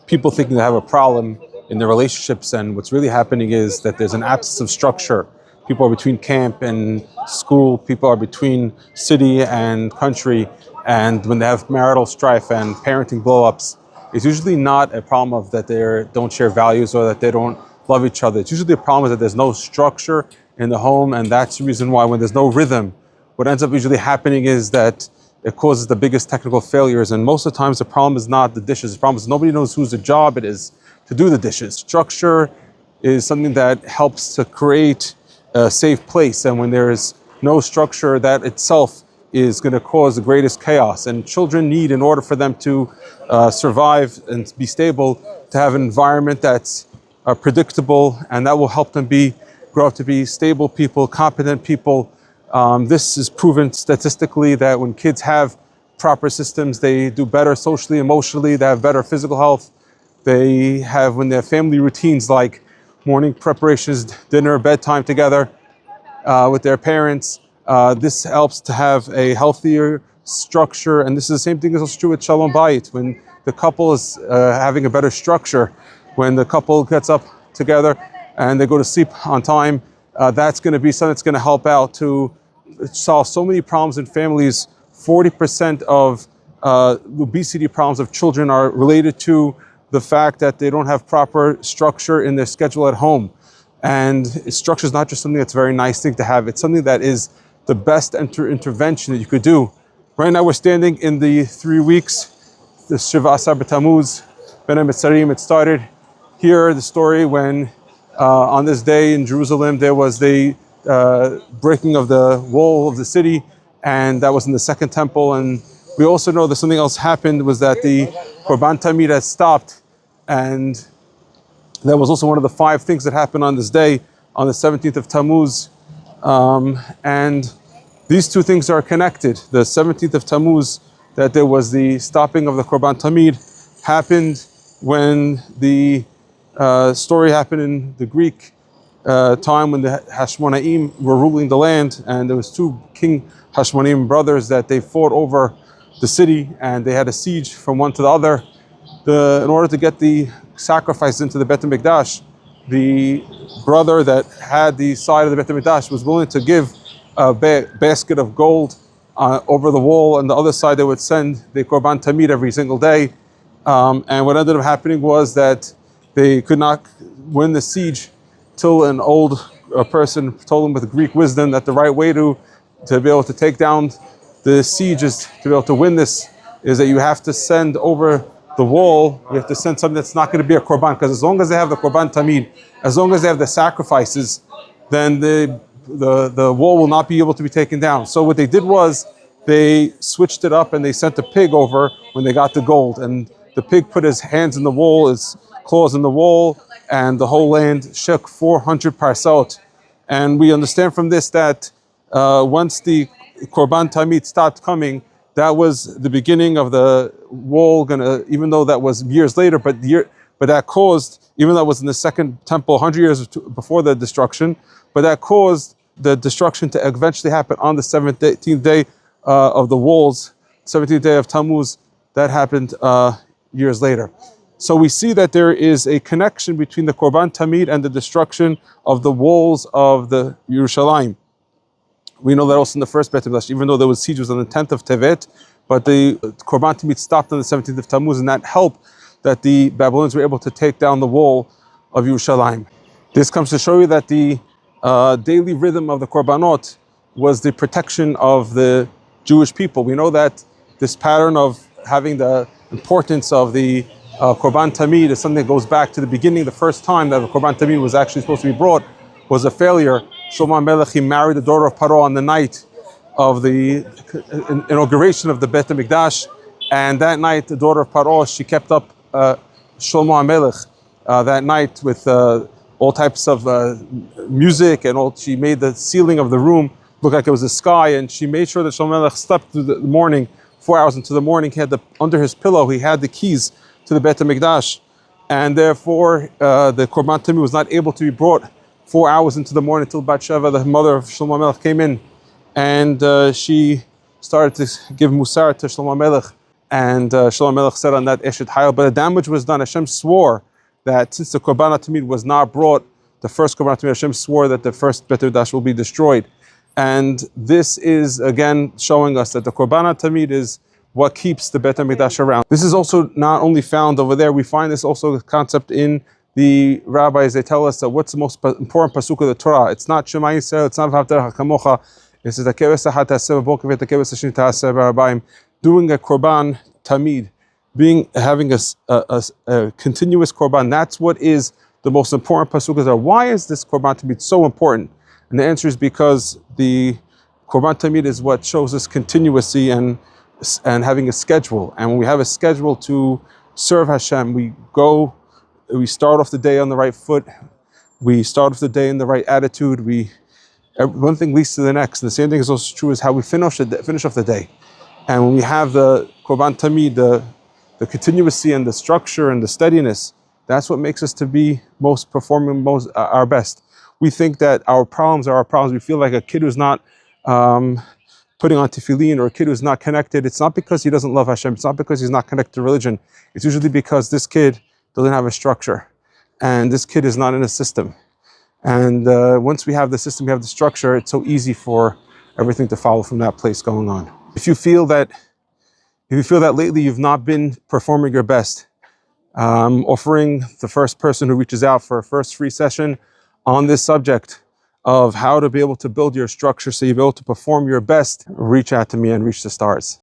people thinking they have a problem in their relationships, and what's really happening is that there's an absence of structure. People are between camp and school, people are between city and country, and when they have marital strife and parenting blow-ups, it's usually not a problem of that they don't share values or that they don't love each other. It's usually the problem is that there's no structure in the home, and that's the reason why when there's no rhythm, what ends up usually happening is that it causes the biggest technical failures. And most of the times the problem is not the dishes. The problem is nobody knows whose job it is to do the dishes. Structure is something that helps to create a safe place. And when there is no structure, that itself is going to cause the greatest chaos. And children need, in order for them to survive and be stable, to have an environment that's predictable, and that will help them grow up to be stable people, competent people. This is proven statistically that when kids have proper systems, they do better socially, emotionally, they have better physical health. They have, when they have family routines like morning preparations, dinner, bedtime together with their parents, this helps to have a healthier structure. And this is the same thing is also true with Shalom Bayit. When the couple is having a better structure, when the couple gets up together and they go to sleep on time, that's going to be something that's going to help out to solve so many problems in families. 40% of obesity problems of children are related to the fact that they don't have proper structure in their schedule at home. And structure is not just something that's a very nice thing to have. It's something that is the best intervention that you could do. Right now we're standing in the 3 weeks, the Shiva Asar B'Tammuz, Ben HaMetzarim. It started here, the story when on this day in Jerusalem, there was the breaking of the wall of the city, and that was in the second temple. And we also know that something else happened, was that the Korban Tamid has stopped, and that was also one of the 5 things that happened on this day, on the 17th of Tammuz. And these 2 things are connected. The 17th of Tammuz, that there was the stopping of the Korban Tamid, happened when the story happened in the Greek time when the Hashmonaim were ruling the land, and there was 2 King Hashmonaim brothers that they fought over the city, and they had a siege from one to the other. In order to get the sacrifice into the Beit HaMikdash, the brother that had the side of the Beit HaMikdash was willing to give a basket of gold over the wall, and the other side they would send the Korban Tamid every single day. And what ended up happening was that they could not win the siege till an old person told them with Greek wisdom that the right way to be able to take down the siege, is to be able to win this, is that you have to send over the wall, you have to send something that's not going to be a korban, because as long as they have the Korban Tamid, as long as they have the sacrifices, then the wall will not be able to be taken down. So what they did was they switched it up, and they sent a pig over when they got the gold, and the pig put his hands in the wall, his claws in the wall, and the whole land shook 400 parsot. And we understand from this that once the Korban Tamid stopped coming, that was the beginning of the wall. Even though that was years later, but that caused, even though that was in the second temple, 100 years before the destruction, but that caused the destruction to eventually happen on the 17th day of the walls, 17th day of Tammuz. That happened years later. So we see that there is a connection between the Korban Tamid and the destruction of the walls of the Yerushalayim. We know that also in the first Beit HaMikdash, even though there was siege was on the 10th of Tevet, but the Korban Tamid stopped on the 17th of Tammuz, and that helped that the Babylonians were able to take down the wall of Yerushalayim. This comes to show you that the daily rhythm of the Korbanot was the protection of the Jewish people. We know that this pattern of having the importance of the Korban Tamid is something that goes back to the beginning. The first time that the Korban Tamid was actually supposed to be brought was a failure. Shlomo HaMelech, he married the daughter of Paro on the night of the inauguration of the Beit HaMikdash, and that night the daughter of Paro, she kept up Shlomo HaMelech that night with all types of music, and she made the ceiling of the room look like it was the sky, and she made sure that Shlomo HaMelech slept through the morning, 4 hours into the morning. He had under his pillow, he had the keys to the Beit HaMikdash, and therefore the Korban Tamid was not able to be brought 4 hours into the morning until Bathsheba, the mother of Shlomo HaMelech, came in, and she started to give musar to Shlomo HaMelech, And Shlomo Melech said on that Eshet Hayil, but the damage was done. Hashem swore that since the Korban HaTamid was not brought, the first Korban HaTamid, Hashem swore that the first Beit HaMikdash will be destroyed. And this is again showing us that the Korban HaTamid is what keeps the Beit HaMikdash around. This is also not only found over there, we find this also concept in the rabbis. They tell us that what's the most important pasuk of the Torah. It's not Shema Yisrael, it's not V'havta Kamocha, it's the Keves Achat Ta'aseh B'boker V'et Keves Hasheni Ta'aseh B'Arbaim. Doing a Korban Tamid, having a continuous Korban, that's what is the most important pasuk. Why is this Korban Tamid so important? And the answer is because the Korban Tamid is what shows us continuity and having a schedule. And when we have a schedule to serve Hashem, we start off the day on the right foot, we start off the day in the right attitude, one thing leads to the next. And the same thing is also true as how we finish off the day. And when we have the Korban Tamid, the continuity and the structure and the steadiness, that's what makes us to be our best. We think that our problems are our problems. We feel like a kid who's not putting on tefillin, or a kid who's not connected. It's not because he doesn't love Hashem. It's not because he's not connected to religion. It's usually because this kid doesn't have a structure, and this kid is not in a system. And once we have the system, we have the structure, it's so easy for everything to follow from that place going on. If you feel that lately you've not been performing your best, offering the first person who reaches out for a first free session on this subject of how to be able to build your structure so you'll be able to perform your best, reach out to me and reach the stars.